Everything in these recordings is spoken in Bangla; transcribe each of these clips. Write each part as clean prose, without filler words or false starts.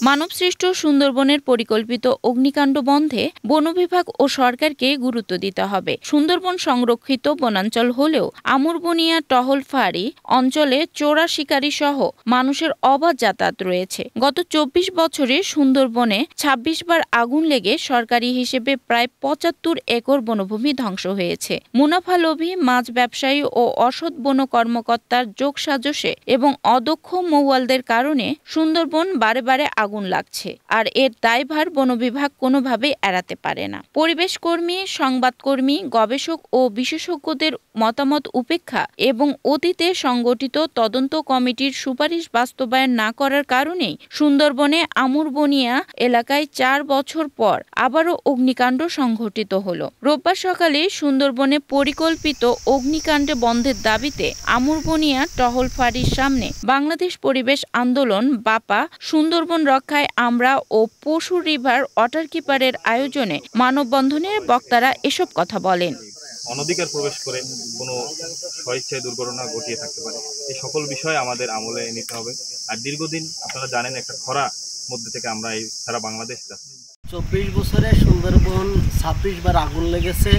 মানবসৃষ্ট সুন্দরবনের পরিকল্পিত অগ্নিকাণ্ড বন্ধে বন বিভাগ ও সরকারকে গুরুত্ব দিতে হবে। সুন্দরবন সংরক্ষিত বনাঞ্চল হলেও আমুরবনিয়া টহল ফাঁড়ি অঞ্চলে চোরা শিকারী সহ মানুষের অবাধ যাতায়াত রয়েছে। গত ২৪ বছরে সুন্দরবনে ২৬ বার আগুন লেগে সরকারি হিসেবে প্রায় ৭৫ একর বনভূমি ধ্বংস হয়েছে। মুনাফালোভী মাছ ব্যবসায়ী ও অসৎ বন কর্মকর্তার যোগসাজশে এবং অদক্ষ মৌয়ালদের কারণে সুন্দরবন বারে বারে আগুন লাগছে, আর এর দায়ভার বন বিভাগ কোনোভাবেই এড়াতে পারে না। পরিবেশ কর্মী, সংবাদকর্মী, গবেষক ও বিশেষজ্ঞদের মতামত উপেক্ষা এবং অতীতে সংগঠিত তদন্ত কমিটির সুপারিশ বাস্তবায়ন না করার কারণেই সুন্দরবনে আমুরবনিয়া এলাকায় ৪ বছর পর আবারও অগ্নিকাণ্ড সংঘটিত হলো। রোববার সকালে সুন্দরবনে পরিকল্পিত অগ্নিকাণ্ডে বন্ধের দাবিতে আমুরবনিয়া টহল ফাঁড়ির সামনে বাংলাদেশ পরিবেশ আন্দোলন বাপা, সুন্দরবন রক্ষায় আমরা ও পশু রিভার ওয়াটার কিপারের আয়োজনে মানববন্ধনের বক্তারা এসব কথা বলেন। অনধিকার প্রবেশ করে কোনো স্বেচ্ছায় দুর্ঘটনা ঘটিয়ে থাকতে পারে, এই সকল বিষয় আমাদের আমলে নিতে হবে। আর দীর্ঘদিন আপনারা জানেন একটা খরা মধ্যে থেকে আমরা এই সারা বাংলাদেশ যাচ্ছি। ২৪ বছরে সুন্দরবন ২৬ বার আগুন লেগেছে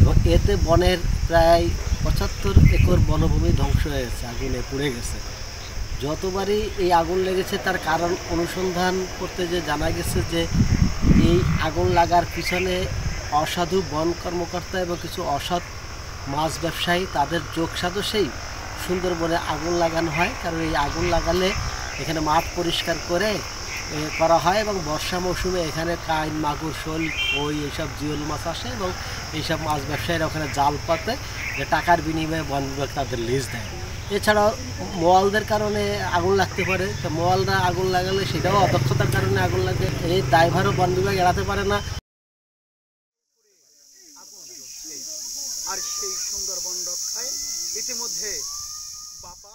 এবং এতে বনের প্রায় ৭৫ একর বনভূমি ধ্বংস হয়ে গেছে, আগুনে পুড়ে গেছে। যতবারই এই আগুন লেগেছে তার কারণ অনুসন্ধান করতে যে জানা গেছে যে এই আগুন লাগার পিছনে অসাধু বন কর্মকর্তা এবং কিছু অসৎ মাছ ব্যবসায়ী তাদের যোগসাজশেই সুন্দরবনে আগুন লাগানো হয়। কারণ এই আগুন লাগালে এখানে মাঠ পরিষ্কার করা হয় এবং বর্ষা মৌসুমে এখানে কাইন, মাগুর, শোল, কই এইসব জিওল মাছ আসে এবং এইসব মাছ ব্যবসায়ীরা ওখানে জাল পাতে যে টাকার বিনিময়ে বন বিভাগ তাদের লিজ দেয়। এছাড়াও মোয়ালদের কারণে আগুন লাগতে পারে, তো মোয়ালরা আগুন লাগালে সেটাও অদক্ষতার কারণে আগুন লাগে। এই দায়ভারও বন বিভাগ এড়াতে পারে না। আর সেই সুন্দরবন রক্ষায় ইতিমধ্যে বাপা